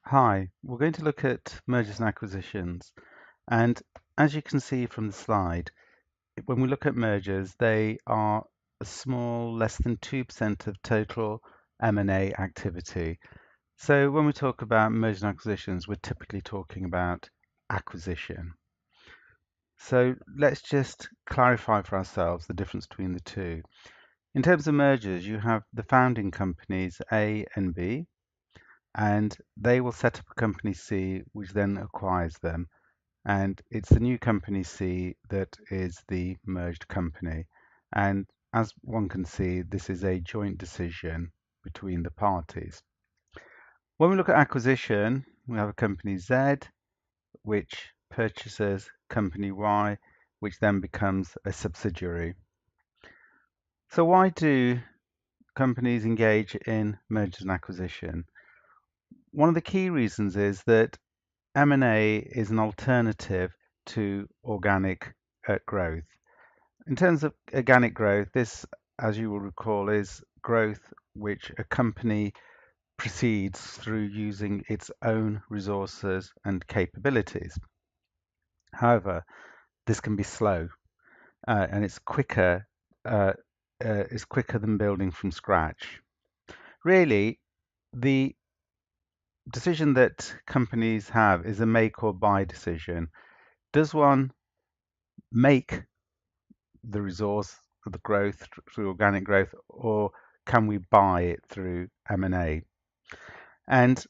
Hi, we're going to look at mergers and acquisitions. And as you can see from the slide, when we look at mergers, they are a small, less than 2% of total M&A activity. So when we talk about mergers and acquisitions, we're typically talking about acquisition. So let's just clarify for ourselves the difference between the two. In terms of mergers, you have the founding companies A and B, and they will set up a company C, which then acquires them. And it's the new company C that is the merged company. And as one can see, this is a joint decision between the parties. When we look at acquisition, we have a company Z, which purchases company Y, which then becomes a subsidiary. So why do companies engage in mergers and acquisition? One of the key reasons is that M&A is an alternative to organic growth. In terms of organic growth, this, as you will recall, is growth which a company proceeds through using its own resources and capabilities. However, this can be slow and uh, it's quicker than building from scratch. Really, the decision that companies have is a make or buy decision. Does one make the resource of the growth through organic growth, or can we buy it through M&A? And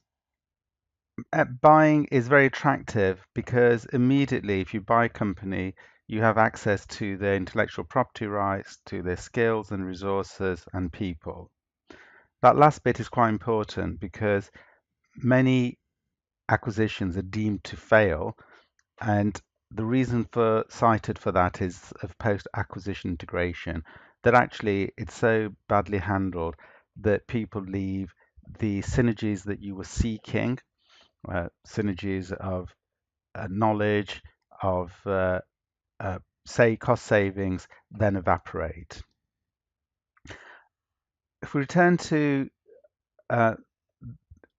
buying is very attractive because immediately, if you buy a company, you have access to their intellectual property rights, to their skills and resources and people. That last bit is quite important because many acquisitions are deemed to fail, and the reason for cited for that is of post-acquisition integration, that actually it's so badly handled that people leave the synergies that you were seeking, synergies of knowledge, of say cost savings, then evaporate. If we return to uh,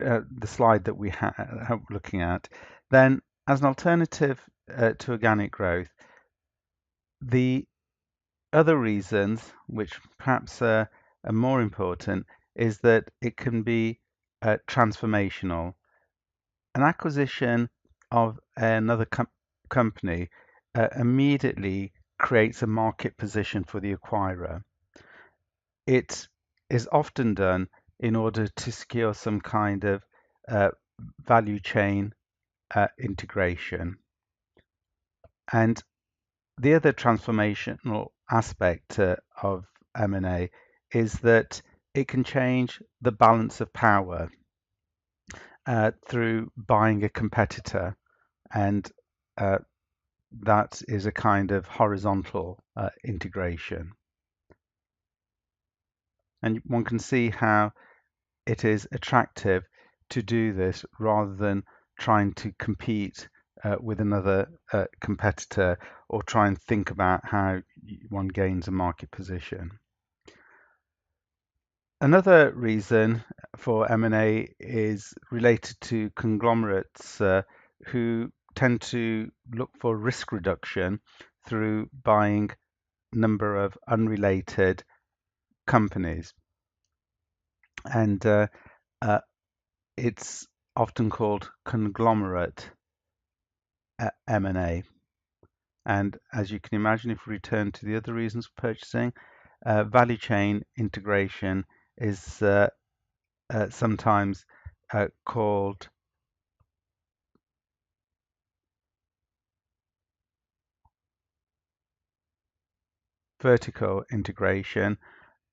the slide that we are looking at, then as an alternative to organic growth, the other reasons, which perhaps are more important, is that it can be transformational. An acquisition of another company immediately creates a market position for the acquirer. It is often done in order to secure some kind of uh, value chain integration. And the other transformational aspect of M&A is that it can change the balance of power through buying a competitor, and uh, that is a kind of horizontal integration. And one can see how it is attractive to do this rather than trying to compete with another competitor or try and think about how one gains a market position. Another reason for M&A is related to conglomerates who tend to look for risk reduction through buying a number of unrelated companies. And uh, it's often called conglomerate M&A. And as you can imagine, if we return to the other reasons for purchasing, value chain integration is sometimes called vertical integration,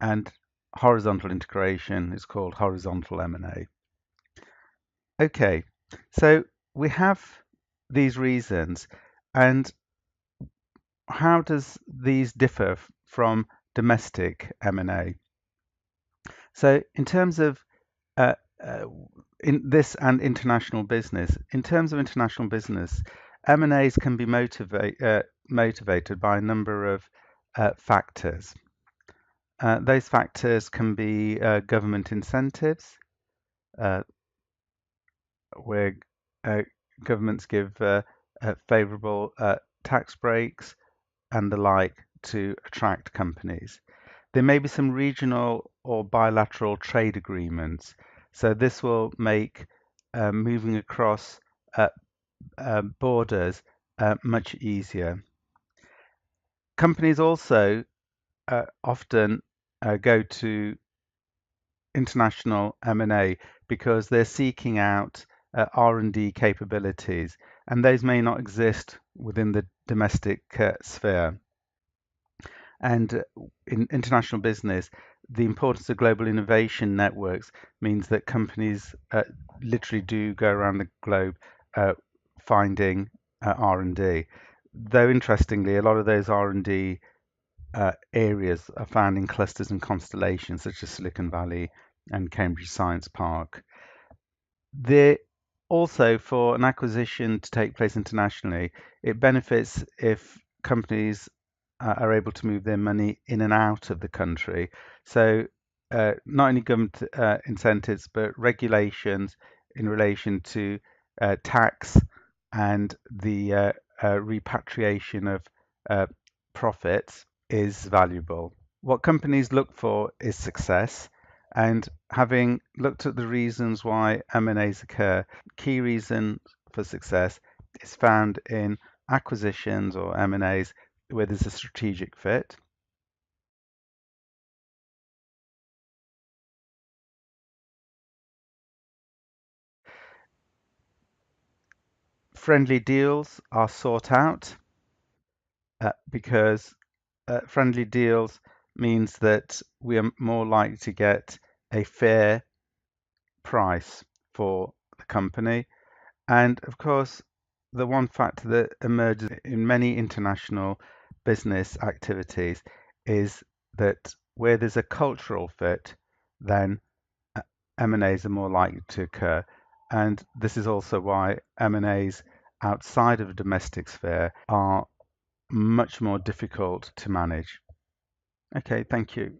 and horizontal integration is called horizontal M&A. Okay, so we have these reasons, and how does these differ from domestic M&A? So in terms of uh, uh, in this and international business, in terms of international business, M&As can be motivated by a number of factors. Those factors can be government incentives, uh, where uh, governments give favourable tax breaks and the like to attract companies. There may be some regional or bilateral trade agreements. So this will make moving across uh, borders much easier. Companies also often go to international M&A because they're seeking out R&D capabilities, and those may not exist within the domestic sphere. And in international business, the importance of global innovation networks means that companies literally do go around the globe uh, finding R&D. Though interestingly, a lot of those R&D areas are found in clusters and constellations such as Silicon Valley and Cambridge Science Park. There also, for an acquisition to take place internationally, it benefits if companies are able to move their money in and out of the country. So, not only government incentives, but regulations in relation to tax and the repatriation of uh, profits is valuable. What companies look for is success, and having looked at the reasons why M&As occur, key reason for success is found in acquisitions or M&As where there's a strategic fit, friendly deals are sought out because friendly deals means that we are more likely to get a fair price for the company. And of course, the one factor that emerges in many international business activities is that where there's a cultural fit, then M&As are more likely to occur. And this is also why M&As outside of the domestic sphere are much more difficult to manage. Okay, thank you.